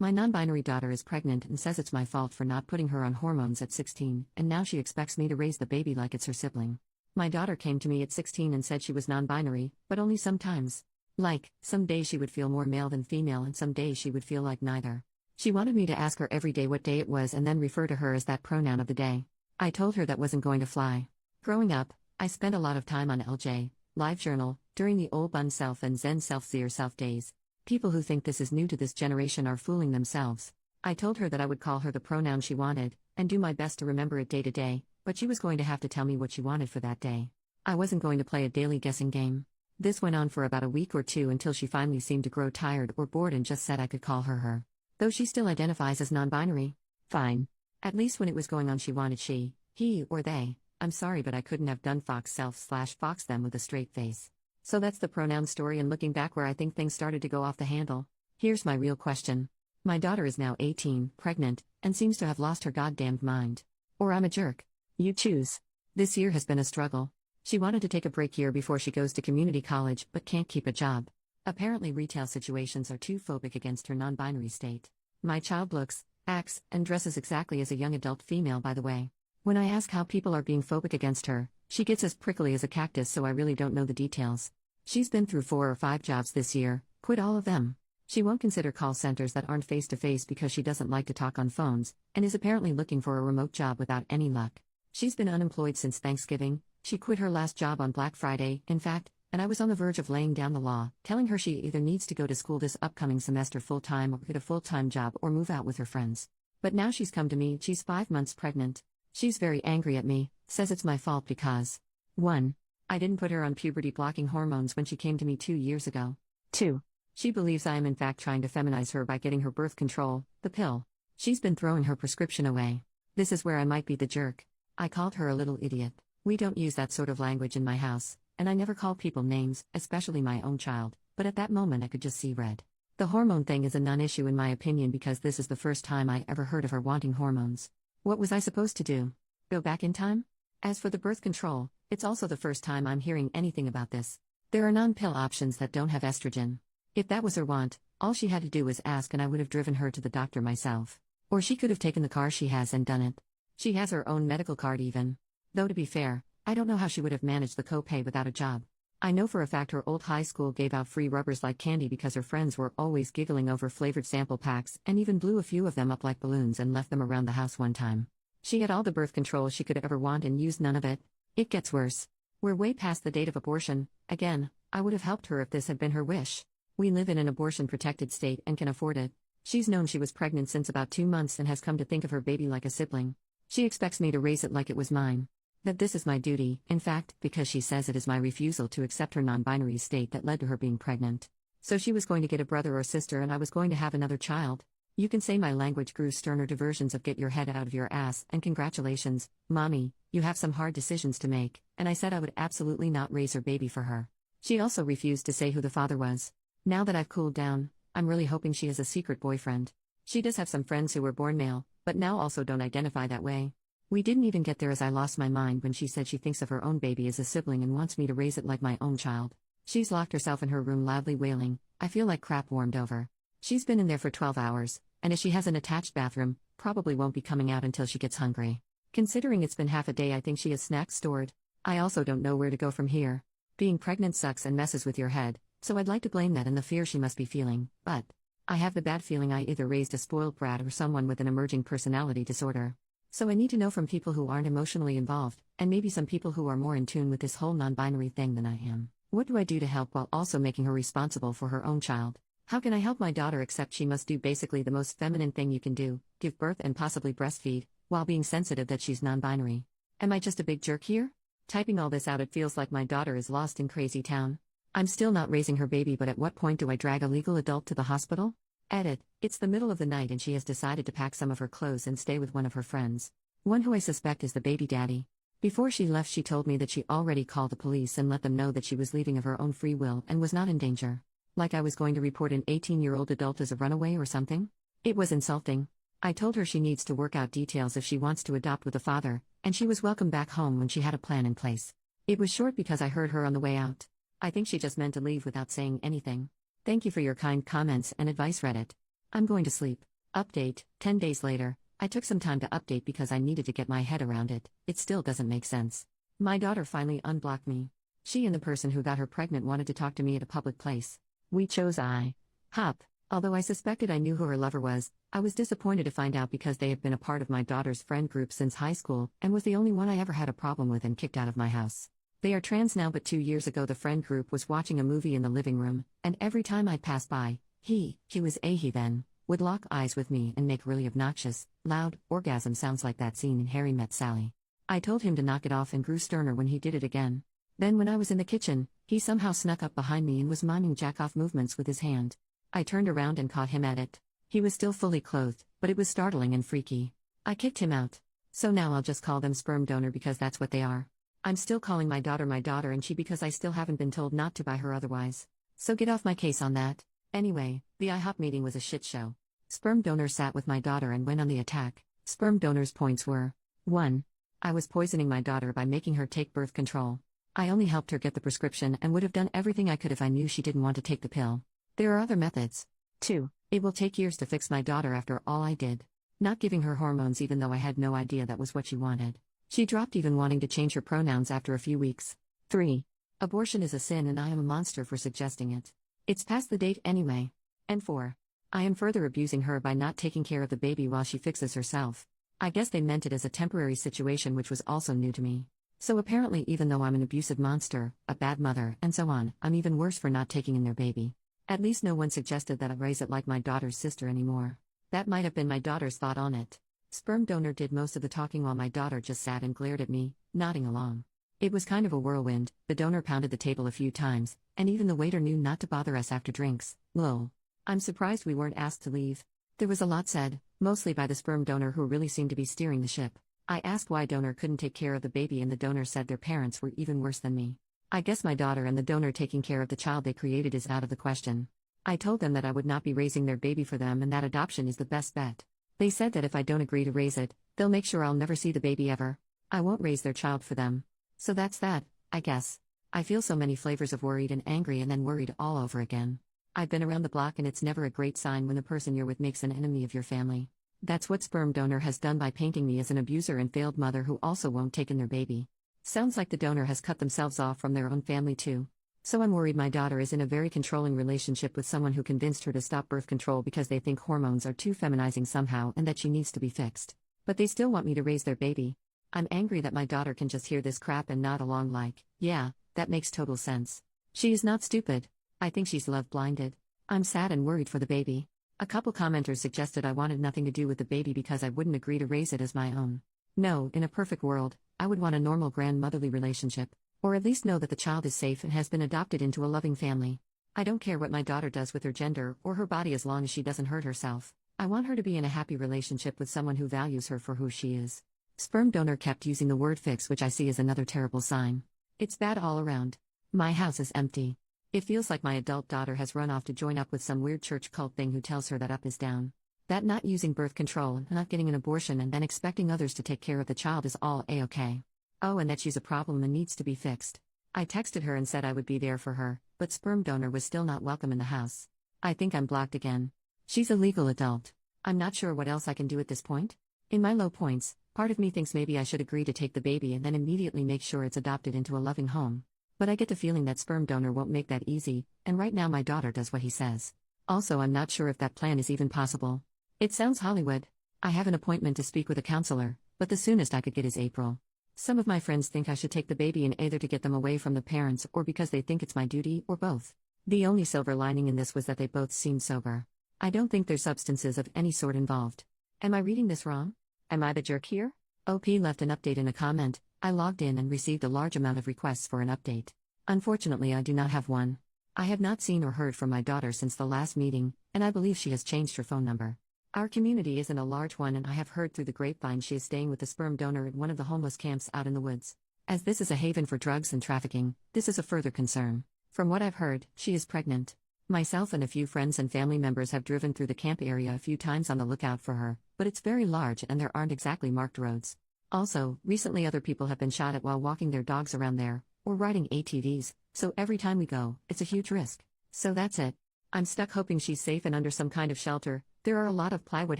My non-binary daughter is pregnant and says it's my fault for not putting her on hormones at 16, and now she expects me to raise the baby like it's her sibling. My daughter came to me at 16 and said she was non-binary, but only sometimes. Like, some days she would feel more male than female and some days she would feel like neither. She wanted me to ask her every day what day it was and then refer to her as that pronoun of the day. I told her that wasn't going to fly. Growing up, I spent a lot of time on LJ, LiveJournal, during the old Bun Self and Zen Self Zero Self days. People who think this is new to this generation are fooling themselves. I told her that I would call her the pronoun she wanted, and do my best to remember it day to day, but she was going to have to tell me what she wanted for that day. I wasn't going to play a daily guessing game. This went on for about a week or two until she finally seemed to grow tired or bored and just said I could call her her. Though she still identifies as non-binary. Fine. At least when it was going on she wanted she, he, or they. I'm sorry but I couldn't have done fox self/fox them with a straight face. So that's the pronoun story, and looking back where I think things started to go off the handle. Here's my real question. My daughter is now 18, pregnant, and seems to have lost her goddamned mind. Or I'm a jerk. You choose. This year has been a struggle. She wanted to take a break year before she goes to community college but can't keep a job. Apparently retail situations are too phobic against her non-binary state. My child looks, acts, and dresses exactly as a young adult female, by the way. When I ask how people are being phobic against her, she gets as prickly as a cactus, so I really don't know the details. She's been through 4 or 5 jobs this year, quit all of them. She won't consider call centers that aren't face-to-face because she doesn't like to talk on phones, and is apparently looking for a remote job without any luck. She's been unemployed since Thanksgiving. She quit her last job on Black Friday, in fact, and I was on the verge of laying down the law, telling her she either needs to go to school this upcoming semester full-time or get a full-time job or move out with her friends. But now she's come to me, she's 5 months pregnant. She's very angry at me, says it's my fault because 1. I didn't put her on puberty-blocking hormones when she came to me 2 years ago. 2. She believes I am in fact trying to feminize her by getting her birth control, the pill. She's been throwing her prescription away. This is where I might be the jerk. I called her a little idiot. We don't use that sort of language in my house, and I never call people names, especially my own child, but at that moment I could just see red. The hormone thing is a non-issue in my opinion because this is the first time I ever heard of her wanting hormones. What was I supposed to do? Go back in time? As for the birth control, it's also the first time I'm hearing anything about this. There are non-pill options that don't have estrogen. If that was her want, all she had to do was ask and I would have driven her to the doctor myself. Or she could have taken the car she has and done it. She has her own medical card even. Though to be fair, I don't know how she would have managed the copay without a job. I know for a fact her old high school gave out free rubbers like candy because her friends were always giggling over flavored sample packs and even blew a few of them up like balloons and left them around the house one time. She had all the birth control she could ever want and used none of it. It gets worse. We're way past the date of abortion. Again, I would have helped her if this had been her wish. We live in an abortion-protected state and can afford it. She's known she was pregnant since about 2 months and has come to think of her baby like a sibling. She expects me to raise it like it was mine. That this is my duty, in fact, because she says it is my refusal to accept her non-binary state that led to her being pregnant. So she was going to get a brother or sister and I was going to have another child. You can say my language grew sterner to versions of get your head out of your ass and congratulations, mommy, you have some hard decisions to make, and I said I would absolutely not raise her baby for her. She also refused to say who the father was. Now that I've cooled down, I'm really hoping she has a secret boyfriend. She does have some friends who were born male, but now also don't identify that way. We didn't even get there as I lost my mind when she said she thinks of her own baby as a sibling and wants me to raise it like my own child. She's locked herself in her room loudly wailing, I feel like crap warmed over. She's been in there for 12 hours, and as she has an attached bathroom, probably won't be coming out until she gets hungry. Considering it's been half a day I think she has snacks stored. I also don't know where to go from here. Being pregnant sucks and messes with your head, so I'd like to blame that and the fear she must be feeling, but I have the bad feeling I either raised a spoiled brat or someone with an emerging personality disorder. So I need to know from people who aren't emotionally involved, and maybe some people who are more in tune with this whole non-binary thing than I am. What do I do to help while also making her responsible for her own child? How can I help my daughter accept she must do basically the most feminine thing you can do, give birth and possibly breastfeed, while being sensitive that she's non-binary? Am I just a big jerk here? Typing all this out it feels like my daughter is lost in crazy town. I'm still not raising her baby, but at what point do I drag a legal adult to the hospital? Edit, it's the middle of the night and she has decided to pack some of her clothes and stay with one of her friends. One who I suspect is the baby daddy. Before she left she told me that she already called the police and let them know that she was leaving of her own free will and was not in danger. Like I was going to report an 18-year-old adult as a runaway or something? It was insulting. I told her she needs to work out details if she wants to adopt with a father, and she was welcome back home when she had a plan in place. It was short because I heard her on the way out. I think she just meant to leave without saying anything. Thank you for your kind comments and advice, Reddit. I'm going to sleep. Update 10 days later, I took some time to update because I needed to get my head around it. It still doesn't make sense. My daughter finally unblocked me. She and the person who got her pregnant wanted to talk to me at a public place. We chose IHOP. Although I suspected I knew who her lover was, I was disappointed to find out because they have been a part of my daughter's friend group since high school and was the only one I ever had a problem with and kicked out of my house. They are trans now, but 2 years ago the friend group was watching a movie in the living room, and every time I'd pass by, he was a he then, would lock eyes with me and make really obnoxious, loud, orgasm sounds like that scene in Harry Met Sally. I told him to knock it off and grew sterner when he did it again. Then when I was in the kitchen, he somehow snuck up behind me and was miming jack-off movements with his hand. I turned around and caught him at it. He was still fully clothed, but it was startling and freaky. I kicked him out. So now I'll just call them sperm donor because that's what they are. I'm still calling my daughter and she because I still haven't been told not to by her otherwise. So get off my case on that. Anyway, the IHOP meeting was a shit show. Sperm donor sat with my daughter and went on the attack. Sperm donor's points were: 1. I was poisoning my daughter by making her take birth control. I only helped her get the prescription and would have done everything I could if I knew she didn't want to take the pill. There are other methods. 2. It will take years to fix my daughter after all I did. Not giving her hormones even though I had no idea that was what she wanted. She dropped even wanting to change her pronouns after a few weeks. 3. Abortion is a sin and I am a monster for suggesting it. It's past the date anyway. And 4. I am further abusing her by not taking care of the baby while she fixes herself. I guess they meant it as a temporary situation, which was also new to me. So apparently even though I'm an abusive monster, a bad mother, and so on, I'm even worse for not taking in their baby. At least no one suggested that I raise it like my daughter's sister anymore. That might have been my daughter's thought on it. Sperm donor did most of the talking while my daughter just sat and glared at me, nodding along. It was kind of a whirlwind. The donor pounded the table a few times, and even the waiter knew not to bother us after drinks. Lol. I'm surprised we weren't asked to leave. There was a lot said, mostly by the sperm donor who really seemed to be steering the ship. I asked why donor couldn't take care of the baby and the donor said their parents were even worse than me. I guess my daughter and the donor taking care of the child they created is out of the question. I told them that I would not be raising their baby for them and that adoption is the best bet. They said that if I don't agree to raise it, they'll make sure I'll never see the baby ever. I won't raise their child for them. So that's that, I guess. I feel so many flavors of worried and angry and then worried all over again. I've been around the block and it's never a great sign when the person you're with makes an enemy of your family. That's what sperm donor has done by painting me as an abuser and failed mother who also won't take in their baby. Sounds like the donor has cut themselves off from their own family too. So I'm worried my daughter is in a very controlling relationship with someone who convinced her to stop birth control because they think hormones are too feminizing somehow and that she needs to be fixed. But they still want me to raise their baby. I'm angry that my daughter can just hear this crap and nod along like, yeah, that makes total sense. She is not stupid. I think she's love-blinded. I'm sad and worried for the baby. A couple commenters suggested I wanted nothing to do with the baby because I wouldn't agree to raise it as my own. No, in a perfect world, I would want a normal grandmotherly relationship, or at least know that the child is safe and has been adopted into a loving family. I don't care what my daughter does with her gender or her body as long as she doesn't hurt herself. I want her to be in a happy relationship with someone who values her for who she is. Sperm donor kept using the word fix, which I see as another terrible sign. It's bad all around. My house is empty. It feels like my adult daughter has run off to join up with some weird church cult thing who tells her that up is down. That not using birth control, not getting an abortion and then expecting others to take care of the child is all a-okay. Oh, and that she's a problem and needs to be fixed. I texted her and said I would be there for her, but sperm donor was still not welcome in the house. I think I'm blocked again. She's a legal adult. I'm not sure what else I can do at this point. In my low points, part of me thinks maybe I should agree to take the baby and then immediately make sure it's adopted into a loving home. But I get the feeling that sperm donor won't make that easy, and right now my daughter does what he says. Also, I'm not sure if that plan is even possible. It sounds Hollywood. I have an appointment to speak with a counselor, but the soonest I could get is April. Some of my friends think I should take the baby in either to get them away from the parents or because they think it's my duty, or both. The only silver lining in this was that they both seem sober. I don't think there's substances of any sort involved. Am I reading this wrong? Am I the jerk here? OP left an update in a comment. I logged in and received a large amount of requests for an update. Unfortunately, I do not have one. I have not seen or heard from my daughter since the last meeting, and I believe she has changed her phone number. Our community isn't a large one, and I have heard through the grapevine she is staying with the sperm donor at one of the homeless camps out in the woods. As this is a haven for drugs and trafficking, this is a further concern. From what I've heard, she is pregnant. Myself and a few friends and family members have driven through the camp area a few times on the lookout for her, but it's very large and there aren't exactly marked roads. Also, recently other people have been shot at while walking their dogs around there, or riding ATVs, so every time we go, it's a huge risk. So that's it. I'm stuck hoping she's safe and under some kind of shelter, There are a lot of plywood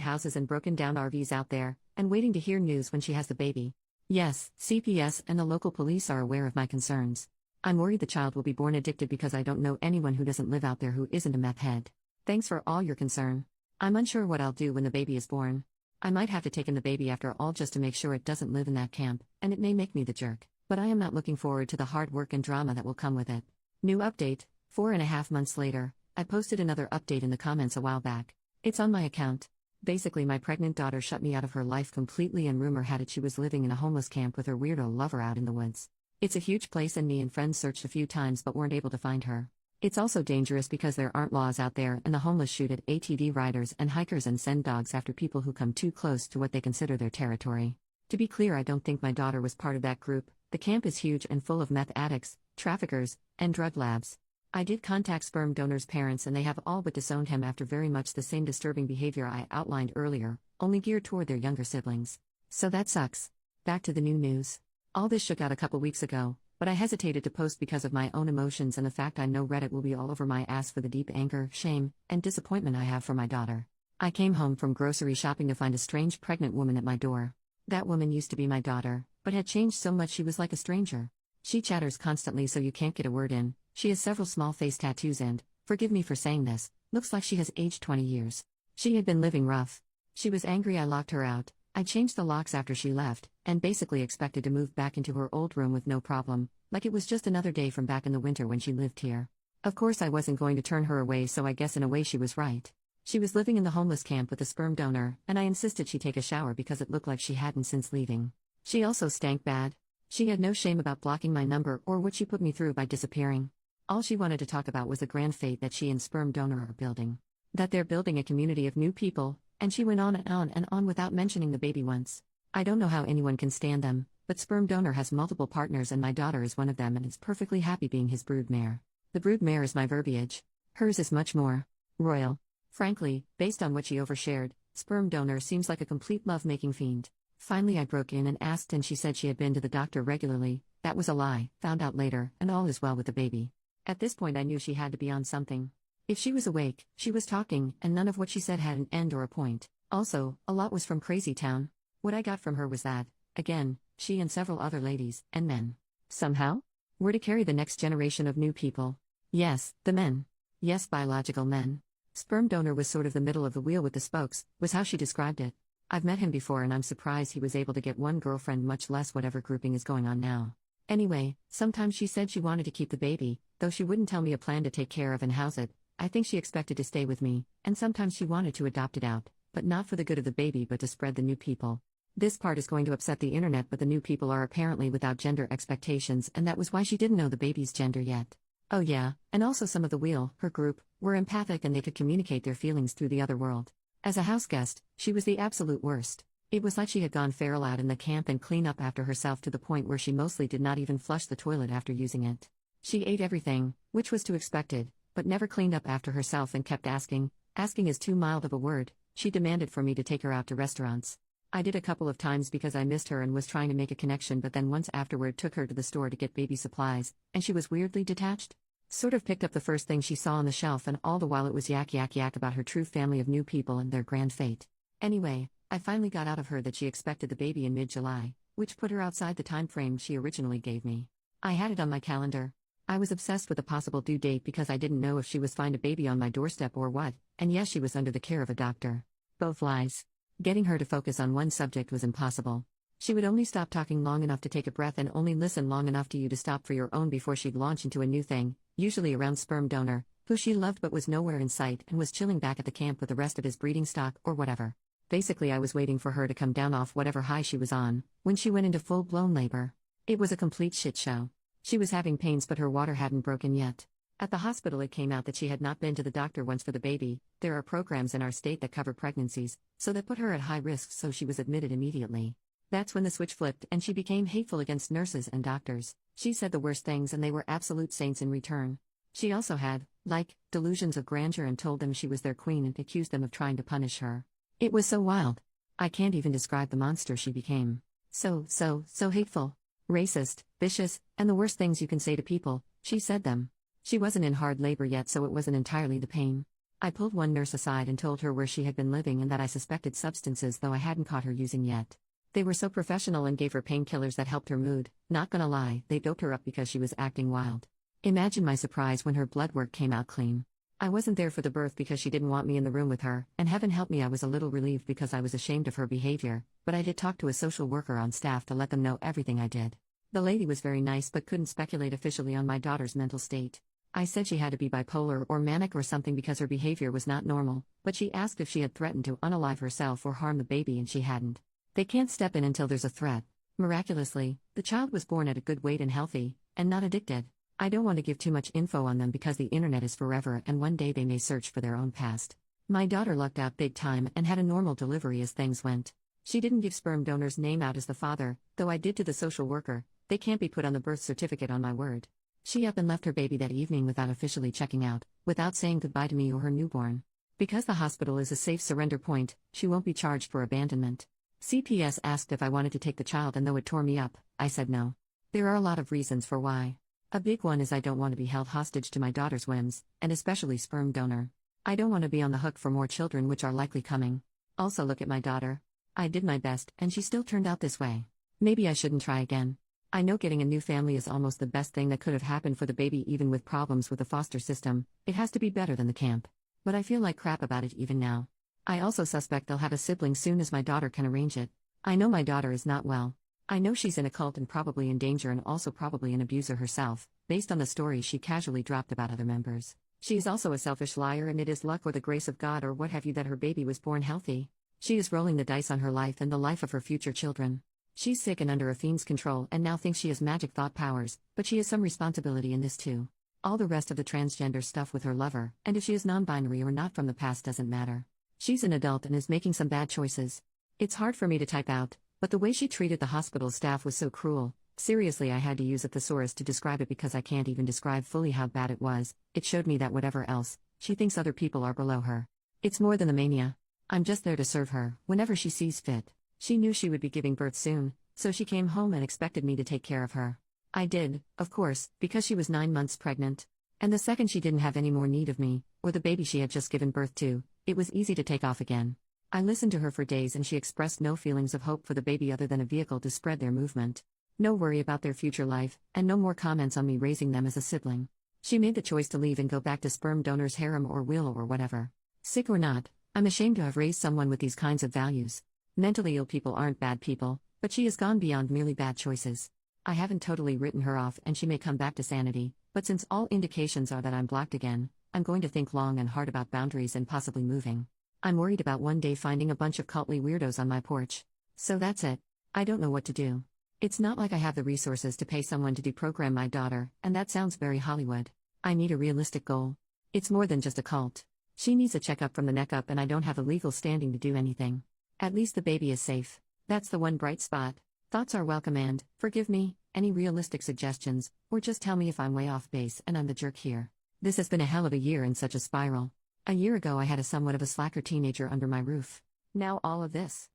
houses and broken down RVs out there, and waiting to hear news when she has the baby. Yes, CPS and the local police are aware of my concerns. I'm worried the child will be born addicted because I don't know anyone who doesn't live out there who isn't a meth head. Thanks for all your concern. I'm unsure what I'll do when the baby is born. I might have to take in the baby after all just to make sure it doesn't live in that camp, and it may make me the jerk, but I am not looking forward to the hard work and drama that will come with it. New update, 4.5 months later, I posted another update in the comments a while back. It's on my account. Basically, my pregnant daughter shut me out of her life completely, and rumor had it she was living in a homeless camp with her weirdo lover out in the woods. It's a huge place, and me and friends searched a few times but weren't able to find her. It's also dangerous because there aren't laws out there, and the homeless shoot at ATV riders and hikers and send dogs after people who come too close to what they consider their territory. To be clear, I don't think my daughter was part of that group. The camp is huge and full of meth addicts, traffickers, and drug labs. I did contact sperm donor's parents, and they have all but disowned him after very much the same disturbing behavior I outlined earlier, only geared toward their younger siblings. So that sucks. Back to the new news. All this shook out a couple weeks ago, but I hesitated to post because of my own emotions and the fact I know Reddit will be all over my ass for the deep anger, shame, and disappointment I have for my daughter. I came home from grocery shopping to find a strange pregnant woman at my door. That woman used to be my daughter, but had changed so much she was like a stranger. She chatters constantly so you can't get a word in. She has several small face tattoos and, forgive me for saying this, looks like she has aged 20 years. She had been living rough. She was angry I locked her out. I changed the locks after she left, and basically expected to move back into her old room with no problem, like it was just another day from back in the winter when she lived here. Of course I wasn't going to turn her away, so I guess in a way she was right. She was living in the homeless camp with a sperm donor, and I insisted she take a shower because it looked like she hadn't since leaving. She also stank bad. She had no shame about blocking my number or what she put me through by disappearing. All she wanted to talk about was the grand fate that she and sperm donor are building. That they're building a community of new people, and she went on and on and on without mentioning the baby once. I don't know how anyone can stand them, but sperm donor has multiple partners and my daughter is one of them and is perfectly happy being his broodmare. The broodmare is my verbiage. Hers is much more royal. Frankly, based on what she overshared, sperm donor seems like a complete love-making fiend. Finally I broke in and asked, and she said she had been to the doctor regularly. That was a lie, found out later, and all is well with the baby. At this point I knew she had to be on something. If she was awake, she was talking, and none of what she said had an end or a point. Also, a lot was from Crazy Town. What I got from her was that, again, she and several other ladies, and men, somehow, were to carry the next generation of new people. Yes, the men. Yes, biological men. Sperm donor was sort of the middle of the wheel with the spokes, was how she described it. I've met him before and I'm surprised he was able to get one girlfriend, much less whatever grouping is going on now. Anyway, sometimes she said she wanted to keep the baby, though she wouldn't tell me a plan to take care of and house it. I think she expected to stay with me, and sometimes she wanted to adopt it out, but not for the good of the baby but to spread the new people. This part is going to upset the internet, but the new people are apparently without gender expectations, and that was why she didn't know the baby's gender yet. Oh yeah, and also some of the wheel, her group, were empathic and they could communicate their feelings through the other world. As a house guest, she was the absolute worst. It was like she had gone feral out in the camp and clean up after herself to the point where she mostly did not even flush the toilet after using it. She ate everything, which was to expected, but never cleaned up after herself and kept asking. Asking is too mild of a word. She demanded for me to take her out to restaurants. I did a couple of times because I missed her and was trying to make a connection, but then once afterward took her to the store to get baby supplies, and she was weirdly detached. Sort of picked up the first thing she saw on the shelf, and all the while it was yak about her true family of new people and their grand fate. Anyway, I finally got out of her that she expected the baby in mid-July, which put her outside the time frame she originally gave me. I had it on my calendar. I was obsessed with a possible due date because I didn't know if she was find a baby on my doorstep or what, and yes, she was under the care of a doctor. Both lies. Getting her to focus on one subject was impossible. She would only stop talking long enough to take a breath and only listen long enough to you to stop for your own before she'd launch into a new thing, usually around sperm donor, who she loved but was nowhere in sight and was chilling back at the camp with the rest of his breeding stock or whatever. Basically I was waiting for her to come down off whatever high she was on, when she went into full-blown labor. It was a complete shit show. She was having pains but her water hadn't broken yet. At the hospital it came out that she had not been to the doctor once for the baby. There are programs in our state that cover pregnancies, so that put her at high risk, so she was admitted immediately. That's when the switch flipped and she became hateful against nurses and doctors. She said the worst things and they were absolute saints in return. She also had, delusions of grandeur and told them she was their queen and accused them of trying to punish her. It was so wild. I can't even describe the monster she became. So hateful. Racist, vicious, and the worst things you can say to people, she said them. She wasn't in hard labor yet, so it wasn't entirely the pain. I pulled one nurse aside and told her where she had been living and that I suspected substances, though I hadn't caught her using yet. They were so professional and gave her painkillers that helped her mood. Not gonna lie, they doped her up because she was acting wild. Imagine my surprise when her blood work came out clean. I wasn't there for the birth because she didn't want me in the room with her, and heaven help me, I was a little relieved because I was ashamed of her behavior, but I did talk to a social worker on staff to let them know everything I did. The lady was very nice but couldn't speculate officially on my daughter's mental state. I said she had to be bipolar or manic or something because her behavior was not normal, but she asked if she had threatened to unalive herself or harm the baby, and she hadn't. They can't step in until there's a threat. Miraculously, the child was born at a good weight and healthy, and not addicted. I don't want to give too much info on them because the internet is forever and one day they may search for their own past. My daughter lucked out big time and had a normal delivery as things went. She didn't give sperm donor's name out as the father, though I did to the social worker. They can't be put on the birth certificate, on my word. She up and left her baby that evening without officially checking out, without saying goodbye to me or her newborn. Because the hospital is a safe surrender point, she won't be charged for abandonment. CPS asked if I wanted to take the child, and though it tore me up, I said no. There are a lot of reasons for why. A big one is I don't want to be held hostage to my daughter's whims, and especially sperm donor. I don't want to be on the hook for more children which are likely coming. Also, look at my daughter. I did my best, and she still turned out this way. Maybe I shouldn't try again. I know getting a new family is almost the best thing that could have happened for the baby, even with problems with the foster system. It has to be better than the camp. But I feel like crap about it even now. I also suspect they'll have a sibling soon as my daughter can arrange it. I know my daughter is not well. I know she's in a cult and probably in danger, and also probably an abuser herself, based on the stories she casually dropped about other members. She is also a selfish liar, and it is luck or the grace of God or what have you that her baby was born healthy. She is rolling the dice on her life and the life of her future children. She's sick and under a fiend's control and now thinks she has magic thought powers, but she has some responsibility in this too. All the rest of the transgender stuff with her lover, and if she is non-binary or not from the past, doesn't matter. She's an adult and is making some bad choices. It's hard for me to type out, but the way she treated the hospital staff was so cruel. Seriously, I had to use a thesaurus to describe it because I can't even describe fully how bad it was. It showed me that whatever else, she thinks other people are below her. It's more than the mania. I'm just there to serve her, whenever she sees fit. She knew she would be giving birth soon, so she came home and expected me to take care of her. I did, of course, because she was 9 months pregnant. And the second she didn't have any more need of me, or the baby she had just given birth to, it was easy to take off again. I listened to her for days and she expressed no feelings of hope for the baby other than a vehicle to spread their movement. No worry about their future life, and no more comments on me raising them as a sibling. She made the choice to leave and go back to sperm donor's harem or will or whatever. Sick or not, I'm ashamed to have raised someone with these kinds of values. Mentally ill people aren't bad people, but she has gone beyond merely bad choices. I haven't totally written her off and she may come back to sanity, but since all indications are that I'm blocked again, I'm going to think long and hard about boundaries and possibly moving. I'm worried about one day finding a bunch of cultly weirdos on my porch. So that's it. I don't know what to do. It's not like I have the resources to pay someone to deprogram my daughter, and that sounds very Hollywood. I need a realistic goal. It's more than just a cult. She needs a checkup from the neck up, and I don't have a legal standing to do anything. At least the baby is safe. That's the one bright spot. Thoughts are welcome and, forgive me, any realistic suggestions, or just tell me if I'm way off base and I'm the jerk here. This has been a hell of a year and such a spiral. A year ago I had a somewhat of a slacker teenager under my roof. Now all of this.